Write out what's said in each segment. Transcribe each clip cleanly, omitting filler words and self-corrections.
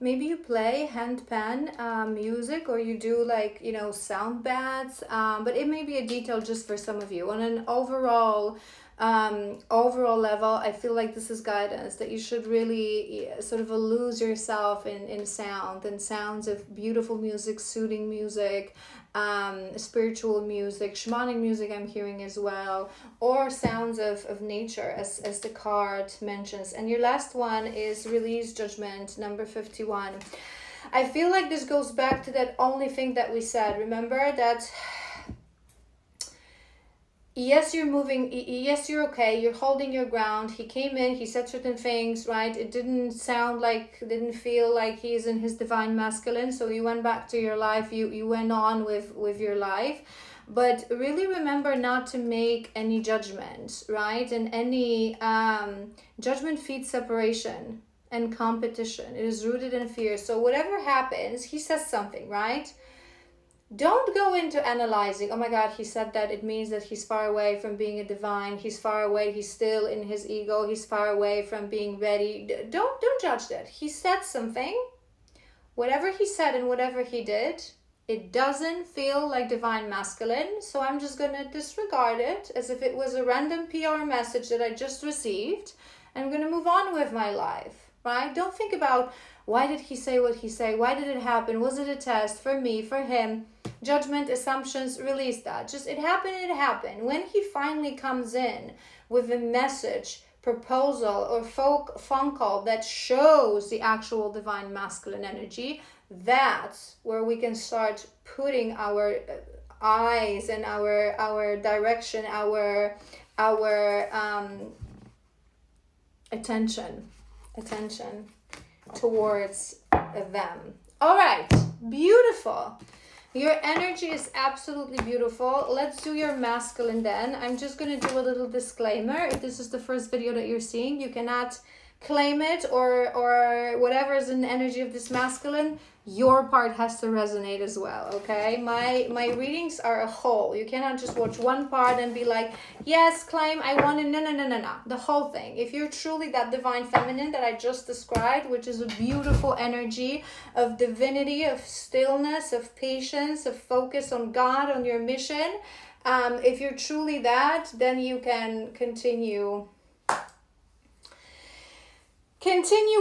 maybe you play handpan music, or you do like, you know, sound baths, but it may be a detail just for some of you. On an overall level, I feel like this is guidance that you should really sort of lose yourself in sound and sounds of beautiful music, soothing music, spiritual music, shamanic music I'm hearing as well, or sounds of nature, as the card mentions. And your last one is release judgment, number 51. I feel like this goes back to that only thing that we said. Remember that yes, you're moving, yes, you're okay, you're holding your ground. He came in, he said certain things, right? It didn't didn't feel like he's in his divine masculine, so you went back to your life, you went on with your life. But really remember not to make any judgments, right? And any judgment feeds separation and competition. It is rooted in fear. So whatever happens, he says something, right? Don't go into analyzing, oh my God, he said that, it means that he's far away from being a divine, he's far away, he's still in his ego, he's far away from being ready. Don't judge that. He said something. Whatever he said and whatever he did, it doesn't feel like divine masculine, so I'm just gonna disregard it as if it was a random PR message that I just received, and I'm gonna move on with my life, right? Don't think about, why did he say what he said? Why did it happen? Was it a test for me, for him? Judgment, assumptions, release that. Just it happened, it happened. When he finally comes in with a message, proposal, or phone call that shows the actual divine masculine energy, that's where we can start putting our eyes and our direction, our attention towards them. All right, beautiful. Your energy is absolutely beautiful. Let's do your masculine then. I'm just going to do a little disclaimer. If this is the first video that you're seeing, you cannot claim it or whatever is in the energy of this masculine. Your part has to resonate as well, okay? My readings are a whole. You cannot just watch one part and be like, yes, claim, I want it. No. The whole thing. If you're truly that divine feminine that I just described, which is a beautiful energy of divinity, of stillness, of patience, of focus on God, on your mission, if you're truly that, then you can continue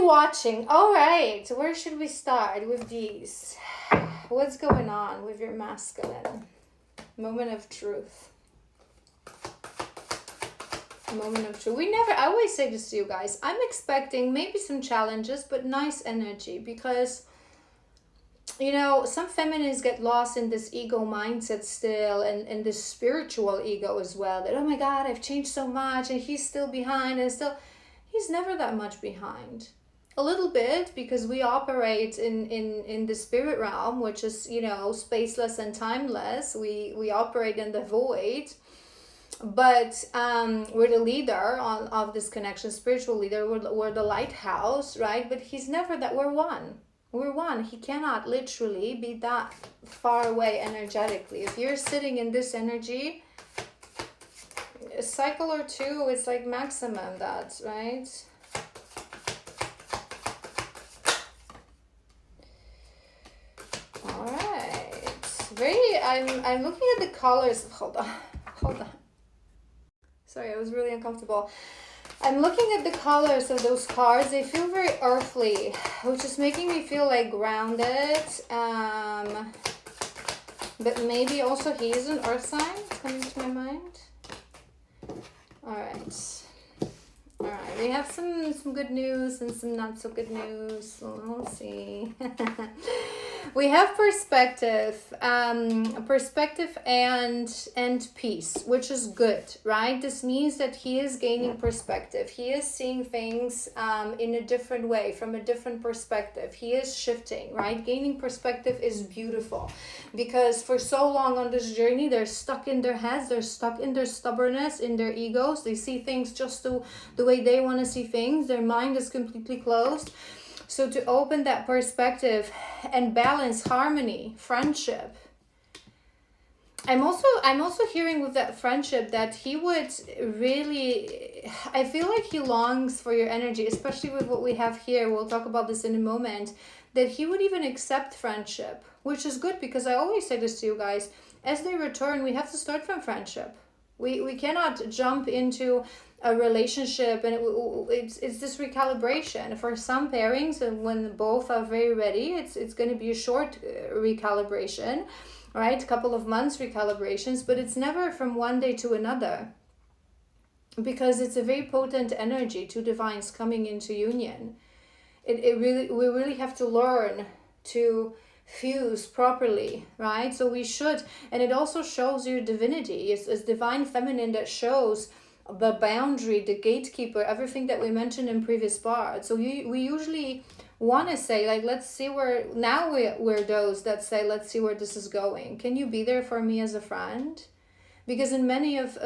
watching. All right, where should we start with these? What's going on with your masculine? Moment of truth. Moment of truth. I always say this to you guys. I'm expecting maybe some challenges, but nice energy, because you know, some feminines get lost in this ego mindset still, and this spiritual ego as well, that, oh my God, I've changed so much and he's still behind, and still he's never that much behind. A little bit, because we operate in the spirit realm, which is, you know, spaceless and timeless. We operate in the void, but we're the leader of this connection, spiritual leader. We're the lighthouse, right? But he's never that. We're one. He cannot literally be that far away energetically. If you're sitting in this energy, a cycle or two, it's like maximum that, right? All right. I'm looking at the colors. Hold on. Sorry, I was really uncomfortable. I'm looking at the colors of those cards. They feel very earthly, which is making me feel like grounded. But maybe also he is an earth sign. It's coming to my mind. All right, we have some good news and some not so good news, so we'll see. We have perspective and peace, which is good, right? This means that he is gaining perspective. He is seeing things in a different way, from a different perspective. He is shifting, right? Gaining perspective is beautiful, because for so long on this journey, they're stuck in their heads, they're stuck in their stubbornness, in their egos. They see things just the way they want to see things. Their mind is completely closed. So to open that perspective and balance harmony, friendship, I'm also hearing with that friendship that he would really, I feel like he longs for your energy, especially with what we have here. We'll talk about this in a moment. That he would even accept friendship, which is good, because I always say this to you guys, as they return, we have to start from friendship. We cannot jump into a relationship, and it's this recalibration for some pairings, and when both are very ready, it's going to be a short recalibration, right? A couple of months recalibrations, but it's never from one day to another, because it's a very potent energy, two divines coming into union. We really have to learn to fuse properly, right? So we should, and it also shows your divinity. It's divine feminine that shows the boundary, the gatekeeper, everything that we mentioned in previous parts. So we usually want to say, like, let's see where, now we're those that say, let's see where this is going. Can you be there for me as a friend? Because in many of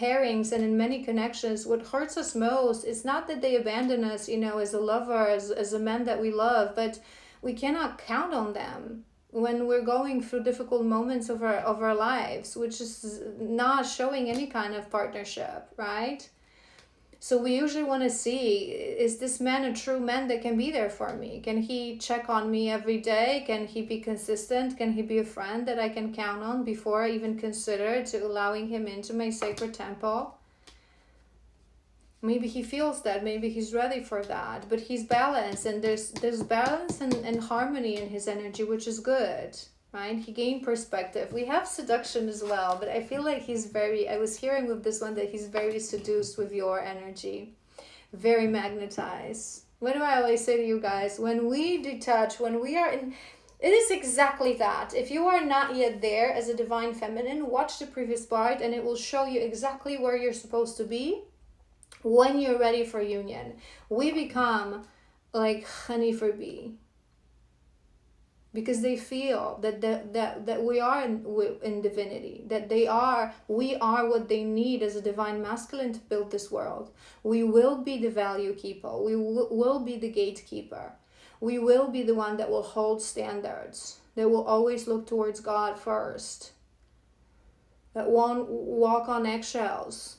pairings and in many connections, what hurts us most is not that they abandon us, as a lover, as a man that we love, but we cannot count on them when we're going through difficult moments of our lives, which is not showing any kind of partnership, right? So we usually want to see, is this man a true man that can be there for me? Can he check on me every day? Can he be consistent? Can he be a friend that I can count on before I even consider to allowing him into my sacred temple? Maybe he feels that, maybe he's ready for that, but he's balanced, and there's balance and harmony in his energy, which is good, right? He gained perspective. We have seduction as well, but I feel like I was hearing with this one that he's very seduced with your energy, very magnetized. What do I always say to you guys? When we detach, when we are in, it is exactly that. If you are not yet there as a divine feminine, watch the previous part and it will show you exactly where you're supposed to be when you're ready for union. We become like honey for bee, because they feel that we are in divinity, that we are what they need as a divine masculine to build this world. We will be the value keeper. We will be the gatekeeper. We will be the one that will hold standards, that will always look towards God first, that won't walk on eggshells,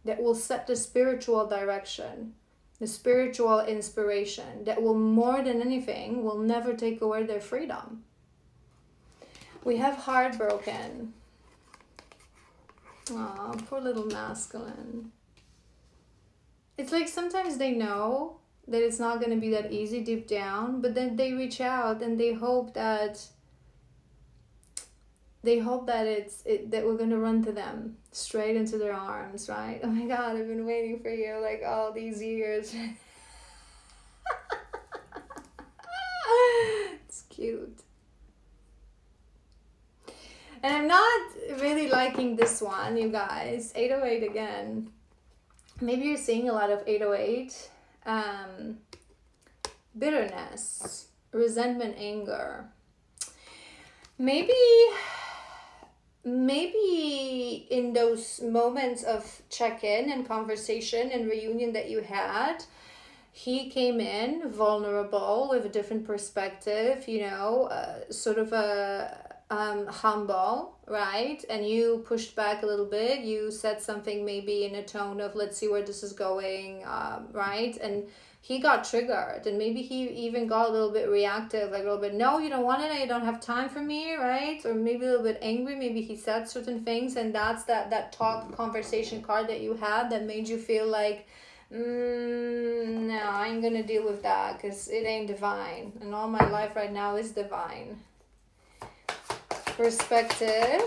that will set the spiritual direction, the spiritual inspiration, that will, more than anything, will never take away their freedom. We have heartbroken. Aw, poor little masculine. It's like sometimes they know that it's not going to be that easy deep down, but then they reach out and they hope that that we're going to run to them straight into their arms, right? Oh my God, I've been waiting for you like all these years. It's cute. And I'm not really liking this one, you guys. 808 again. Maybe you're seeing a lot of 808. Bitterness, resentment, anger. Maybe in those moments of check-in and conversation and reunion that you had, he came in vulnerable with a different perspective, sort of humble, right? And you pushed back a little bit. You said something maybe in a tone of, let's see where this is going, right? And he got triggered, and maybe he even got a little bit reactive, like a little bit, no, you don't want it, you don't have time for me, right? Or maybe a little bit angry. Maybe he said certain things, and that's that talk conversation card that you had that made you feel like, no, I ain't gonna deal with that because it ain't divine, and all my life right now is divine. Perspective.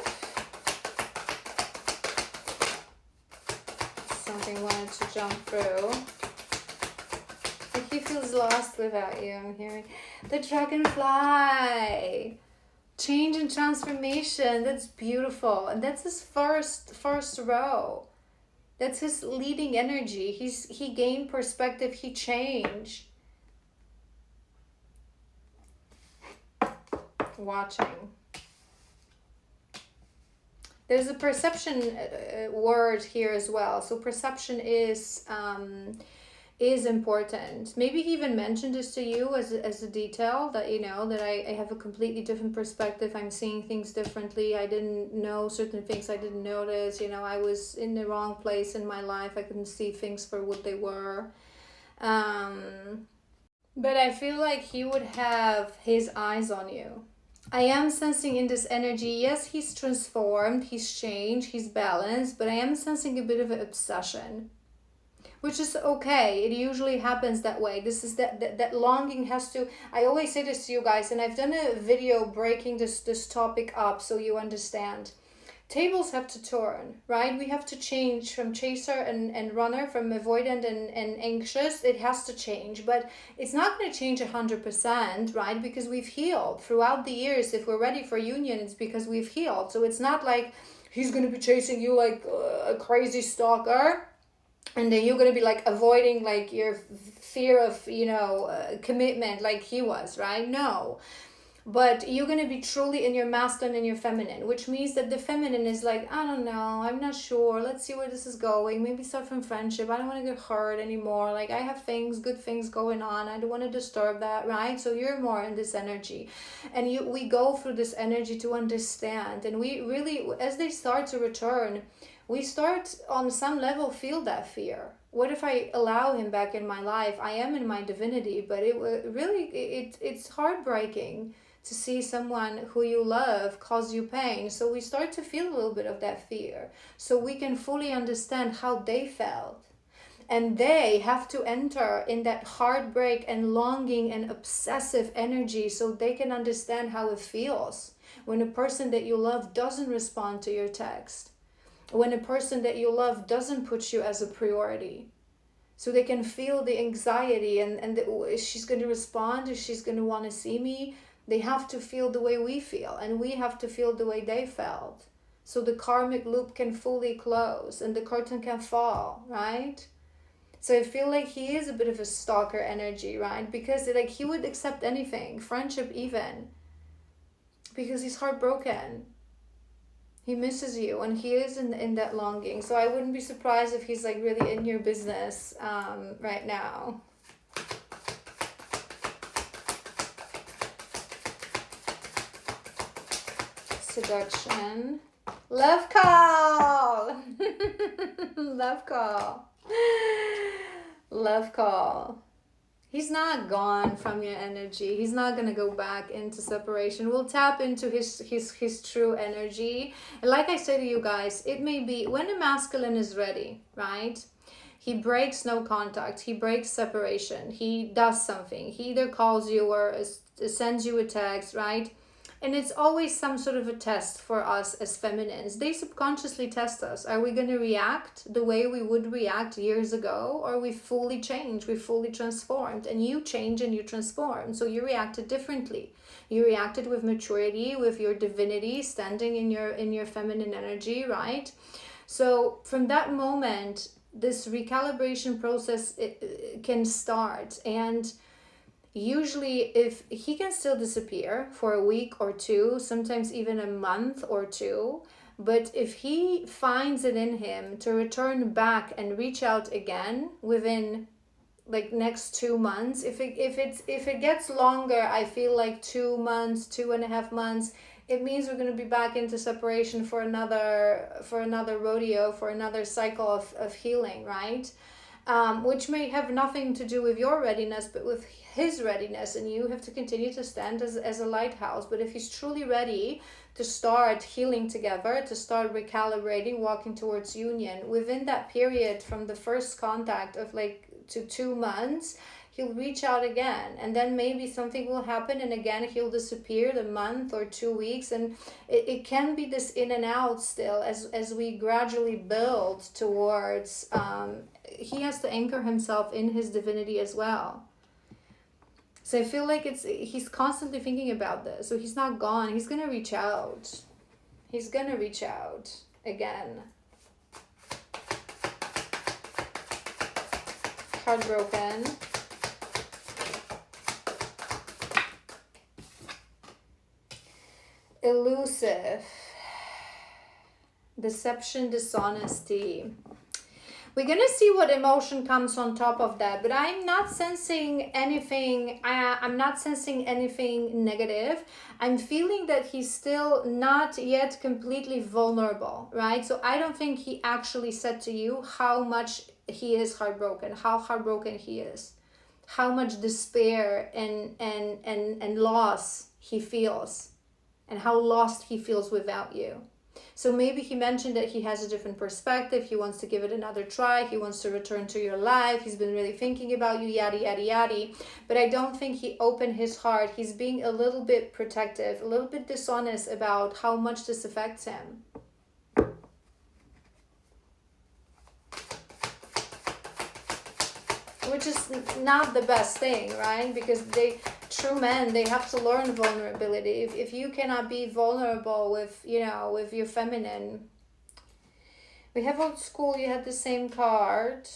Something wanted to jump through. He feels lost without you, I'm hearing. The dragonfly. Change and transformation. That's beautiful. And that's his first row. That's his leading energy. He gained perspective. He changed. Watching. There's a perception word here as well. So perception is is important. Maybe he even mentioned this to you as a detail, that you know that I have a completely different perspective. I'm seeing things differently. I didn't know certain things. I didn't notice. You know, I was in the wrong place in my life. I couldn't see things for what they were. But I feel like he would have his eyes on you. I am sensing in this energy, yes, he's transformed, he's changed, he's balanced, but I am sensing a bit of an obsession, which is okay. It usually happens that way. This is that longing has to, I always say this to you guys, and I've done a video breaking this topic up so you understand. Tables have to turn, right? We have to change from chaser and runner, from avoidant and anxious. It has to change, but it's not going to change 100%, right? Because we've healed throughout the years. If we're ready for union, it's because we've healed. So it's not like he's going to be chasing you like a crazy stalker, and then you're going to be like avoiding like your fear of, you know, commitment like he was, right? No. But you're going to be truly in your masculine and your feminine, which means that the feminine is like, I don't know, I'm not sure, let's see where this is going, maybe start from friendship, I don't want to get hurt anymore, like I have good things going on, I don't want to disturb that, right? So you're more in this energy, and we go through this energy to understand, and we really, as they start to return, we start on some level feel that fear. What if I allow him back in my life? I am in my divinity, but it's heartbreaking to see someone who you love cause you pain. So we start to feel a little bit of that fear, so we can fully understand how they felt. And they have to enter in that heartbreak and longing and obsessive energy, so they can understand how it feels when a person that you love doesn't respond to your text, when a person that you love doesn't put you as a priority. So they can feel the anxiety is she's going to respond, is she's going to want to see me? They have to feel the way we feel, and we have to feel the way they felt. So the karmic loop can fully close and the curtain can fall, right? So I feel like he is a bit of a stalker energy, right? Because like he would accept anything, friendship even, because he's heartbroken. He misses you, and he is in that longing. So I wouldn't be surprised if he's like really in your business right now. Seduction. Love call. Love call. Love call. He's not gone from your energy. He's not going to go back into separation. We'll tap into his true energy. And like I say to you guys, it may be when the masculine is ready, right? He breaks no contact. He breaks separation. He does something. He either calls you or sends you a text, right? And it's always some sort of a test for us as feminines. They subconsciously test us. Are we going to react the way we would react years ago? Or we fully changed, we fully transformed? And you change and you transform. So you reacted differently. You reacted with maturity, with your divinity, standing in your feminine energy, right? So from that moment, this recalibration process it can start. And usually if he can still disappear for a week or two, sometimes even a month or two, but if he finds it in him to return back and reach out again within like next 2 months, if it gets longer, I feel like 2 months, 2.5 months, it means we're going to be back into separation for another rodeo, for another cycle of healing, right? Which may have nothing to do with your readiness, but with his readiness, and you have to continue to stand as a lighthouse. But if he's truly ready to start healing together, to start recalibrating, walking towards union, within that period from the first contact of like to 2 months, he'll reach out again, and then maybe something will happen, and again he'll disappear a month or 2 weeks, and it can be this in and out still as we gradually build towards he has to anchor himself in his divinity as well. So I feel like he's constantly thinking about this. So he's not gone. He's gonna reach out. He's gonna reach out again. Heartbroken. Elusive. Deception, dishonesty. We're gonna see what emotion comes on top of that, but I'm not sensing anything. I'm not sensing anything negative. I'm feeling that he's still not yet completely vulnerable, right? So I don't think he actually said to you how much he is heartbroken, how heartbroken he is, how much despair and loss he feels, and how lost he feels without you. So maybe he mentioned that he has a different perspective. He wants to give it another try. He wants to return to your life. He's been really thinking about you, yada, yada, yada. But I don't think he opened his heart. He's being a little bit protective, a little bit dishonest about how much this affects him. Which is not the best thing, right? Because true men, they have to learn vulnerability. If you cannot be vulnerable with, with your feminine. We have old school, you had the same card.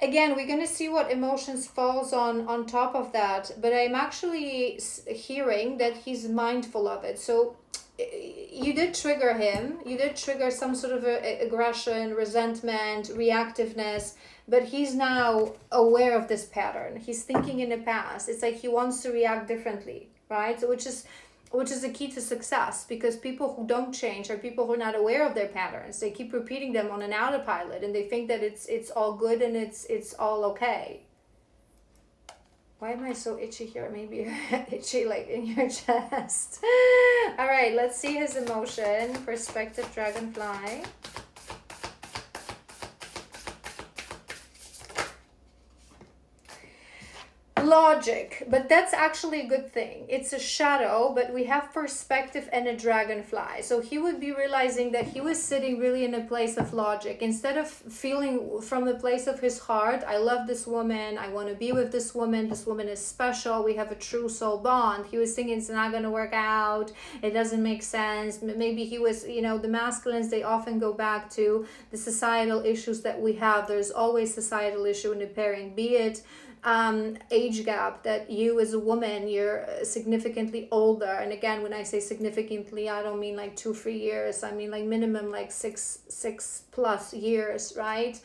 Again, we're going to see what emotions falls on top of that. But I'm actually hearing that he's mindful of it. So you did trigger him. You did trigger some sort of aggression, resentment, reactiveness. But he's now aware of this pattern. He's thinking in the past. It's like he wants to react differently, right? So which is the key to success, because people who don't change are people who are not aware of their patterns. They keep repeating them on an autopilot, and they think that it's all good and it's all okay. Why am I so itchy here? Maybe you're itchy like in your chest. All right, let's see his emotion. Perspective dragonfly. Logic, but that's actually a good thing. It's a shadow, but we have perspective and a dragonfly. So he would be realizing that he was sitting really in a place of logic instead of feeling from the place of his heart. I love this woman. I want to be with this woman. This woman is special. We have a true soul bond. He was thinking it's not going to work out. It doesn't make sense. Maybe he was, the masculines, they often go back to the societal issues that we have. There's always societal issue in the pairing, be it age gap, that you as a woman, you're significantly older. And again, when I say significantly, I don't mean like 2-3 years. I mean like minimum like six plus years, right?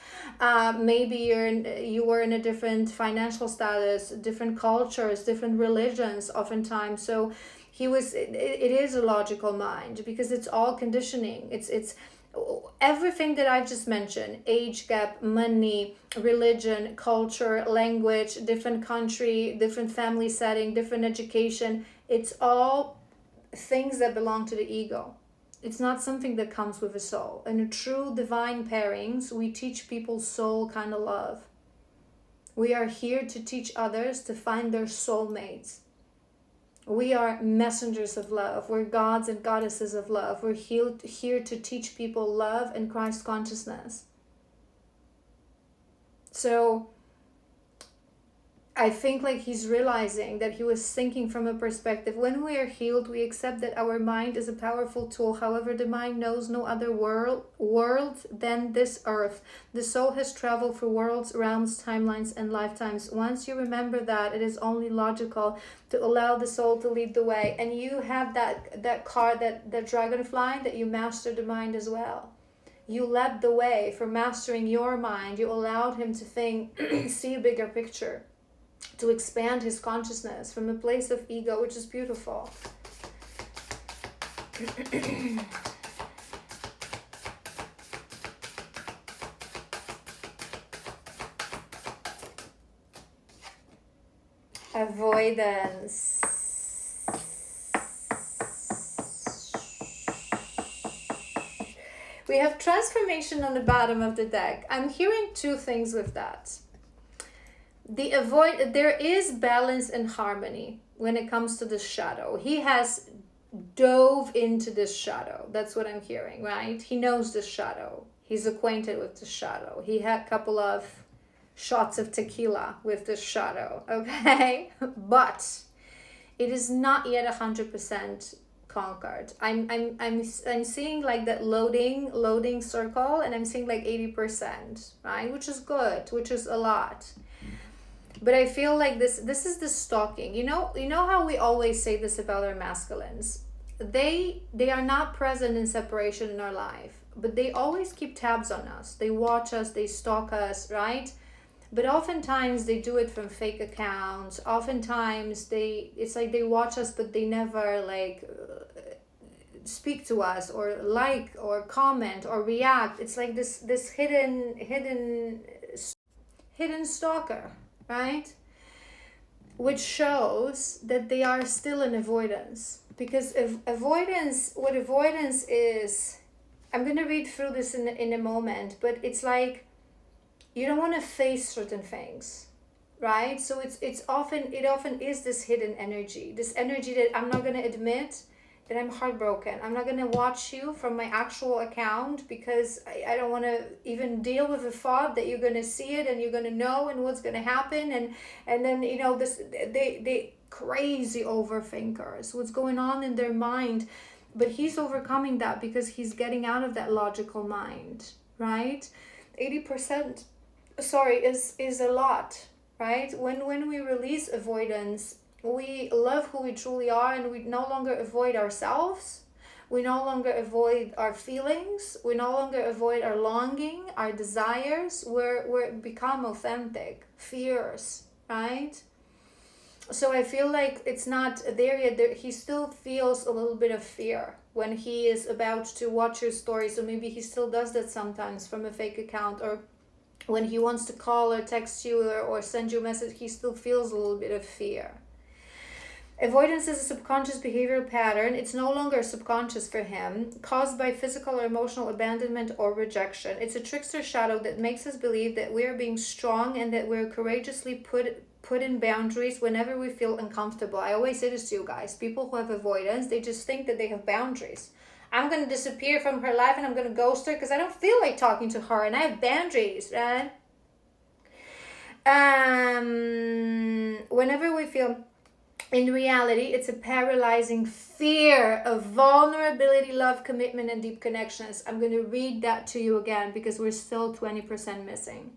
Maybe you were in a different financial status, different cultures, different religions oftentimes. So it is a logical mind, because it's all conditioning. It's everything that I've just mentioned: age gap, money, religion, culture, language, different country, different family setting, different education. It's all things that belong to the ego. It's not something that comes with a soul. In a true divine pairings, we teach people soul kind of love. We are here to teach others to find their soulmates. We are messengers of love. We're gods and goddesses of love. We're here to teach people love and Christ consciousness. So I think like he's realizing that he was thinking from a perspective. When we are healed, we accept that our mind is a powerful tool. However, the mind knows no other world than this earth. The soul has traveled through worlds, realms, timelines, and lifetimes. Once you remember that, it is only logical to allow the soul to lead the way. And you have that card, that dragonfly, that you master the mind as well. You led the way for mastering your mind. You allowed him to think, see a bigger picture, to expand his consciousness from a place of ego, which is beautiful. Avoidance. We have transformation on the bottom of the deck. I'm hearing two things with that. There is balance and harmony when it comes to the shadow. He has dove into this shadow. That's what I'm hearing, right? He knows the shadow. He's acquainted with the shadow. He had a couple of shots of tequila with the shadow, okay? But it is not yet 100% conquered. I'm seeing like that loading circle, and I'm seeing like 80%, right? Which is good, which is a lot. But I feel like this is the stalking. You know how we always say this about our masculines. they are not present in separation in our life, but they always keep tabs on us. They watch us, they stalk us, right? But oftentimes they do it from fake accounts. Oftentimes it's like they watch us, but they never like speak to us or like or comment or react. It's like this hidden stalker, right? Which shows that they are still in avoidance. Because if what avoidance is, I'm going to read through this in a moment, but it's like you don't want to face certain things, right? So it often is this hidden energy, this energy that I'm not going to admit that I'm heartbroken. I'm not going to watch you from my actual account because I don't want to even deal with the thought that you're going to see it and you're going to know and what's going to happen. And then, they crazy overthinkers, what's going on in their mind. But he's overcoming that because he's getting out of that logical mind, right? 80%, is a lot, right? When we release avoidance, we love who we truly are, and we no longer avoid ourselves. We no longer avoid our feelings. We no longer avoid our longing, our desires. We're become authentic, fierce, right? So I feel like it's not there yet. He still feels a little bit of fear when he is about to watch your story. So maybe he still does that sometimes from a fake account, or when he wants to call or text you or send you a message, he still feels a little bit of fear. Avoidance is a subconscious behavioral pattern. It's no longer subconscious for him, caused by physical or emotional abandonment or rejection. It's a trickster shadow that makes us believe that we're being strong and that we're courageously put in boundaries whenever we feel uncomfortable. I always say this to you guys. People who have avoidance, they just think that they have boundaries. I'm going to disappear from her life and I'm going to ghost her because I don't feel like talking to her and I have boundaries, right? Whenever we feel... In reality, it's a paralyzing fear of vulnerability, love, commitment, and deep connections. I'm going to read that to you again because we're still 20% missing.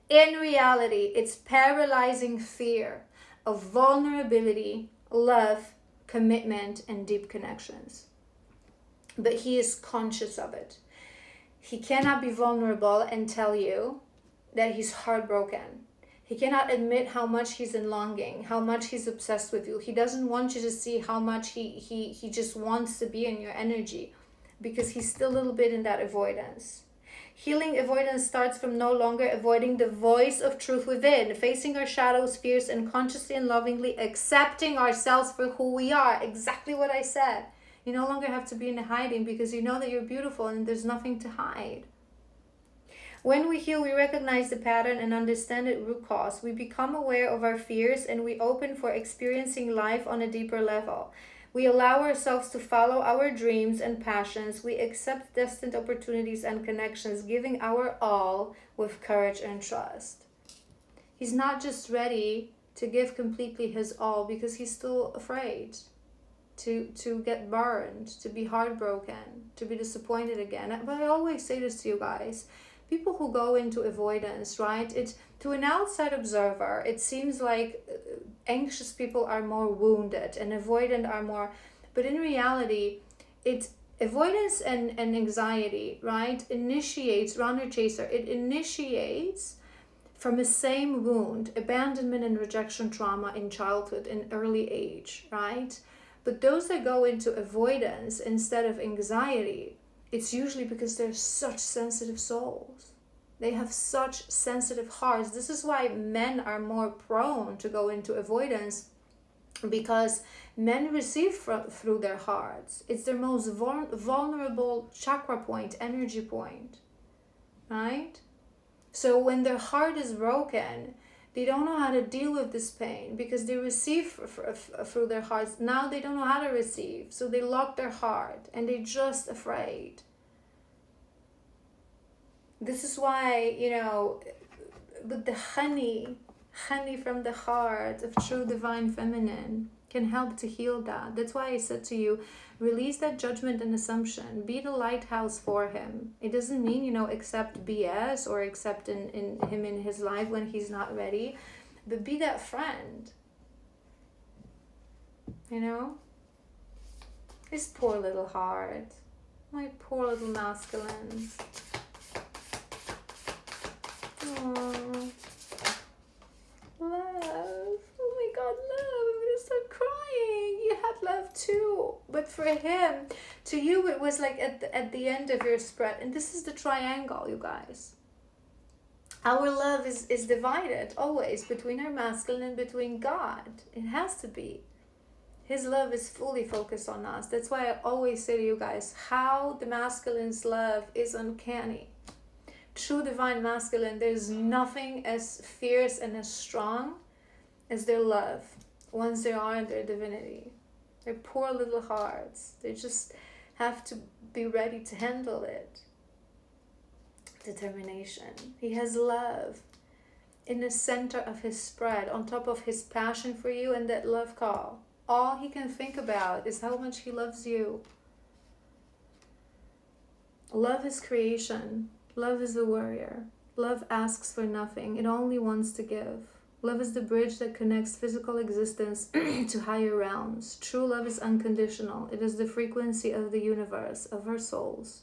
In reality, it's paralyzing fear of vulnerability, love, commitment, and deep connections. But he is conscious of it. He cannot be vulnerable and tell you that he's heartbroken. He cannot admit how much he's in longing, how much he's obsessed with you. He doesn't want you to see how much he just wants to be in your energy because he's still a little bit in that avoidance. Healing avoidance starts from no longer avoiding the voice of truth within, facing our shadows, fears, and consciously and lovingly accepting ourselves for who we are. Exactly what I said. You no longer have to be in hiding because you know that you're beautiful and there's nothing to hide. When we heal, we recognize the pattern and understand its root cause. We become aware of our fears and we open for experiencing life on a deeper level. We allow ourselves to follow our dreams and passions. We accept destined opportunities and connections, giving our all with courage and trust. He's not just ready to give completely his all because he's still afraid to get burned, to be heartbroken, to be disappointed again. But I always say this to you guys. People who go into avoidance, right? It to an outside observer, it seems like anxious people are more wounded and avoidant are more, but in reality, it's avoidance and anxiety, right? Initiates, runner chaser, it initiates from the same wound, abandonment and rejection trauma in childhood and early age, right? But those that go into avoidance instead of anxiety, it's usually because they're such sensitive souls. They have such sensitive hearts. This is why men are more prone to go into avoidance, because men receive through their hearts. It's their most vulnerable chakra point, energy point, right? So when their heart is broken, they don't know how to deal with this pain because they receive through their hearts. Now they don't know how to receive. So they lock their heart and they're just afraid. This is why, with the honey from the heart of true divine feminine can help to heal that. That's why I said to you, release that judgment and assumption. Be the lighthouse for him. It doesn't mean, accept BS or accept in him in his life when he's not ready, but be that friend. His poor little heart. My poor little masculines. Aww. Love. Oh my God, love. I'm gonna start crying. You had love too. But for him, to you, it was like at the end of your spread. And this is the triangle, you guys. Our love is divided always between our masculine and between God. It has to be. His love is fully focused on us. That's why I always say to you guys, how the masculine's love is uncanny. True divine masculine, there's nothing as fierce and as strong as their love once they are in their divinity. Their poor little hearts. They just have to be ready to handle it. Determination. He has love in the center of his spread, on top of his passion for you and that love call. All he can think about is how much he loves you. Love is creation. Love is the warrior. Love asks for nothing. It only wants to give. Love is the bridge that connects physical existence to higher realms. True love is unconditional. It is the frequency of the universe, of our souls.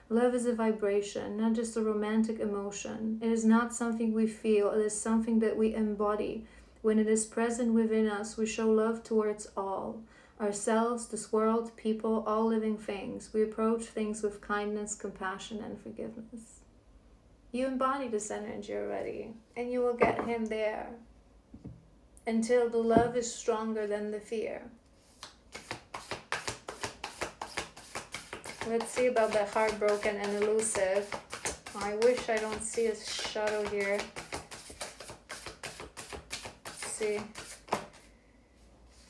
Love is a vibration, not just a romantic emotion. It is not something we feel. It is something that we embody. When it is present within us, we show love towards all. Ourselves, this world, people, all living things. We approach things with kindness, compassion, and forgiveness. You embody this energy already, and you will get him there until the love is stronger than the fear. Let's see about the heartbroken and elusive. I wish I don't see a shadow here. Let's see.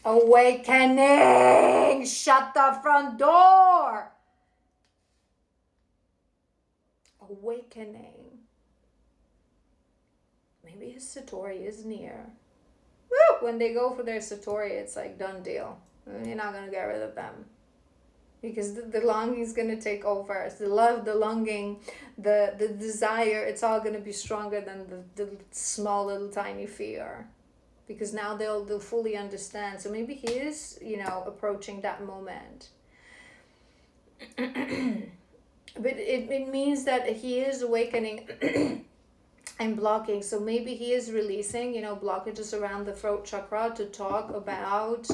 Awakening! Shut the front door! Awakening. Maybe his Satori is near. Woo! When they go for their Satori, it's like done deal. You're not going to get rid of them. Because the longing is going to take over. It's the love, the longing, the desire, it's all going to be stronger than the small little tiny fear. Because now they'll fully understand. So maybe he is, approaching that moment. But it means that he is awakening and blocking. So maybe he is releasing, blockages around the throat chakra to talk about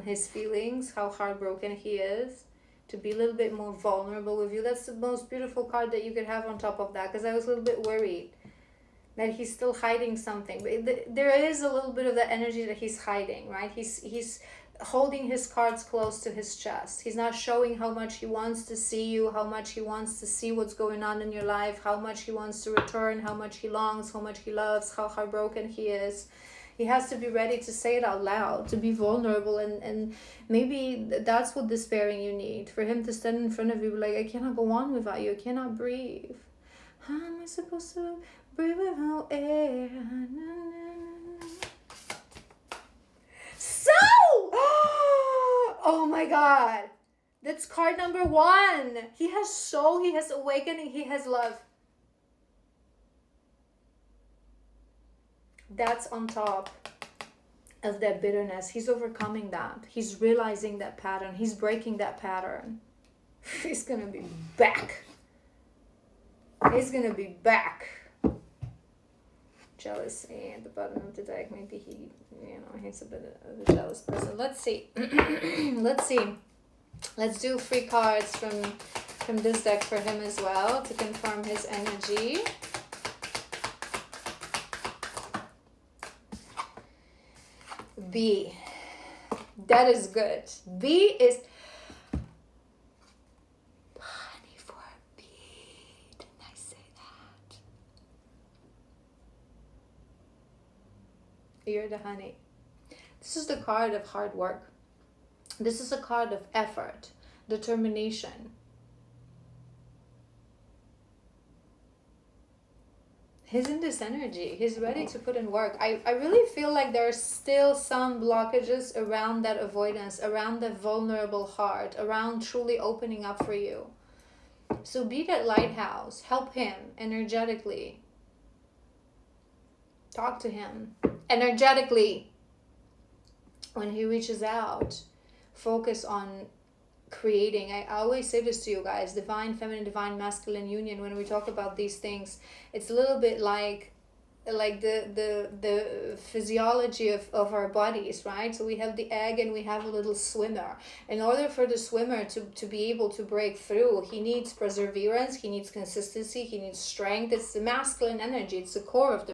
his feelings, how heartbroken he is, to be a little bit more vulnerable with you. That's the most beautiful card that you could have on top of that, because I was a little bit worried that he's still hiding something. But there is a little bit of that energy that he's hiding, right? He's holding his cards close to his chest. He's not showing how much he wants to see you, how much he wants to see what's going on in your life, how much he wants to return, how much he longs, how much he loves, how heartbroken he is. He has to be ready to say it out loud, to be vulnerable, and maybe that's what despairing you need. For him to stand in front of you like, I cannot go on without you, I cannot breathe. How am I supposed to breathe without air? So, oh my God, that's card number 1. He has soul, he has awakening, he has love. That's on top of that bitterness. He's overcoming that. He's realizing that pattern. He's breaking that pattern. He's gonna be back. He's gonna be back. Jealousy at the bottom of the deck. Maybe he's a bit of a jealous person. Let's see. Let's see. Let's do 3 cards from this deck for him as well to confirm his energy. B. That is good. B is honey for a bee. Didn't I say that? You're the honey. This is the card of hard work. This is a card of effort, determination. He's in this energy. He's ready to put in work. I really feel like there are still some blockages around that avoidance, around the vulnerable heart, around truly opening up for you. So be that lighthouse. Help him energetically. Talk to him energetically. When he reaches out, focus on creating. I always say this to you guys, divine feminine, divine masculine union. When we talk about these things, it's a little bit like the physiology of our bodies, right? So we have the egg and we have a little swimmer. In order for the swimmer to be able to break through, he needs perseverance, he needs consistency, he needs strength. It's the masculine energy, it's the core of the